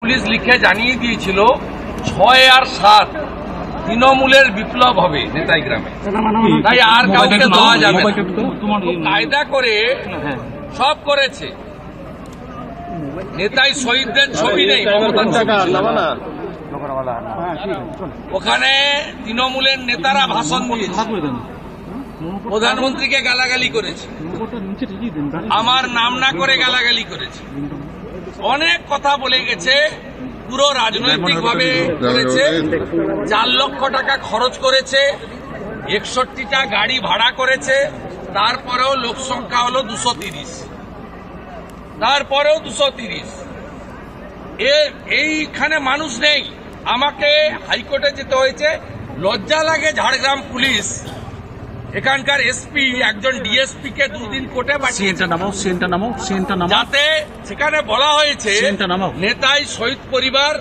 Police লিখে জানিয়ে দিয়েছিল 6 আর 7 তৃণমূলের বিপ্লব হবে নেতাই গ্রামে, তাই আর কাউকে দেওয়া যাবে না। কায়দা করে সব করেছে। নেতাই শহীদদের ছবি নেই, ওখানে তৃণমূলের নেতারা ভাষণ দিয়েছে, প্রধানমন্ত্রীকে গালাগালি করেছে, আমার নাম না করে গালাগালি করেছে, অনেক কথা বলে গেছে, পুরো রাজনৈতিকভাবে করেছে। 4 লক্ষ টাকা খরচ করেছে, 61টা গাড়ি ভাড়া করেছে, তারপরেও লোক সংখ্যা হলো 230, তারপরেও 230। এইখানে মানুষ নেই, আমাকে হাইকোর্টে যেতে হয়েছে। লজ্জা লাগে ঝাড়গ্রাম পুলিশ, এখানকার এসপি একজন ডিএসপি কে 2 দিন কোর্টে পাঠিয়েছে, যাতে সেখানে বলা হয়েছে নেতাই শহীদ পরিবার,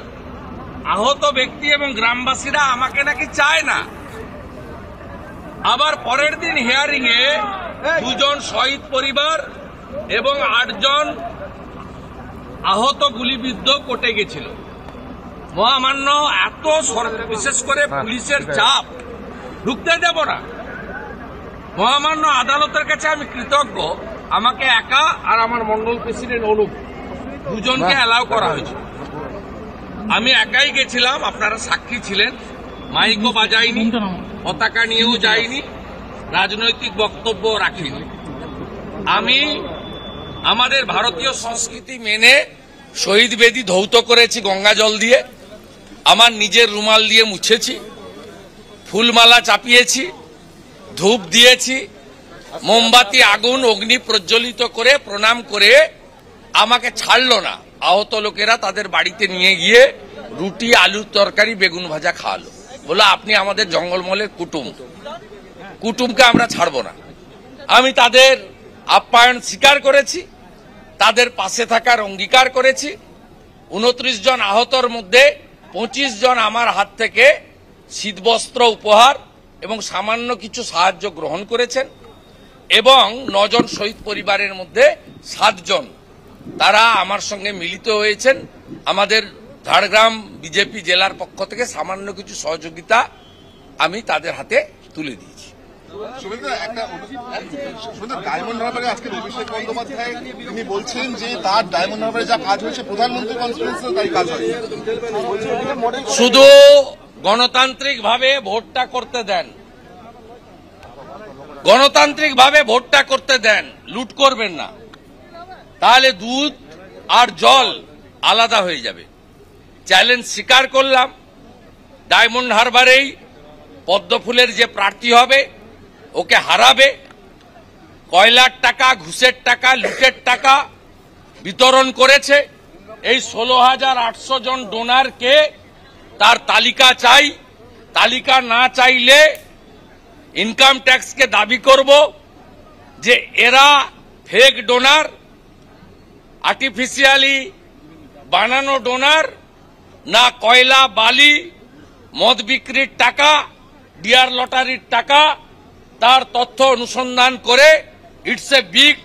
আহত ব্যক্তি এবং গ্রামবাসীরা আমাকে নাকি চায় না। আবার পরের দিন হিয়ারিং এ 2 জন শহীদ পরিবার এবং 8 জন আহত গুলিবিদ্ধ কোর্টে গেছিল। মহামান্য এত বিশেষ করে পুলিশের চাপ, ঢুকতে দেব না। মহামান্য আদালতের কাছে আমি কৃতজ্ঞ, আমাকে একা আর আমার মন্ডল প্রেসিডেন্ট অনুপ 2 জনকে অ্যালাউ করা হয়েছে। আমি একাই গেছিলাম, আপনারা সাক্ষী ছিলেন, মাইকও বাজাইনি, পতাকা নিয়েও যাইনি, রাজনৈতিক বক্তব্য রাখিনি। আমি আমাদের ভারতীয় সংস্কৃতি মেনে শহীদ বেদি ধৌত করেছি গঙ্গা জল দিয়ে, আমার নিজের রুমাল দিয়ে মুছেছি, ফুলমালা চাপিয়েছি, ধূপ দিয়েছি, মোমবাতি আগুন অগ্নি প্রজ্বলিত করে প্রণাম করে আমাকে ছাড়লো না। আহত লোকেরা তাদের বাড়িতে নিয়ে গিয়ে রুটি, আলুর তরকারি, বেগুন ভাজা খাওয়ালো, বললো আপনি আমাদের জঙ্গলমহলের কুটুমকে আমরা ছাড়বো না। আমি তাদের আপ্যায়ন স্বীকার করেছি, তাদের পাশে থাকার অঙ্গীকার করেছি। 29 জন আহতর মধ্যে 25 জন আমার হাত থেকে শীতবস্ত্র উপহার এবং সামান্য কিছু সাহায্য গ্রহণ করেছেন, এবং 9 জন শহীদ পরিবারের মধ্যে 7 জন তারা আমার সঙ্গে মিলিত হয়েছেন। আমাদের ঝাড়গ্রাম বিজেপি জেলার পক্ষ থেকে সামান্য কিছু সহযোগিতা আমি তাদের হাতে তুলে দিয়েছি। ডায়মন্ড হারবারে আজকে অভিষেক বন্দ্যোপাধ্যায় তিনি বলছেন যে তার ডায়মন্ড হারবারে যা কাজ হয়েছে প্রধানমন্ত্রী কনফারেন্সে তাই কাজ হয়। শুধু গণতান্ত্রিকভাবে ভোটটা করতে দেন, গণতান্ত্রিকভাবে ভোটটা করতে দেন, লুট করবেন না, তাহলে দুধ আর জল আলাদা হয়ে যাবে। চ্যালেঞ্জ স্বীকার করলাম, ডায়মন্ড হারবারেই পদ্মফুলের যে প্রার্থী হবে ওকে হারাবে। কয়লার টাকা, ঘুষের টাকা, লুটের টাকা বিতরণ করেছে। এই 16,800 জন ডোনারকে তার তালিকা চাই, তালিকা না চাইলে ইনকাম ট্যাক্সকে দাবি করব যে এরা ফেক ডোনার, আর্টিফিশিয়ালি বানানো ডোনার, না কয়লা, বালি, মদ বিক্রির টাকা, ডিয়ার লটারির টাকা, তার তথ্য অনুসন্ধান করে it's a big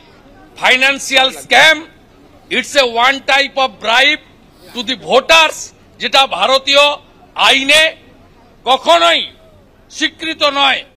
financial scam, it's a one type of bribe to the voters, যেটা ভারতীয় আইনে কখনোই স্বীকৃত নয়।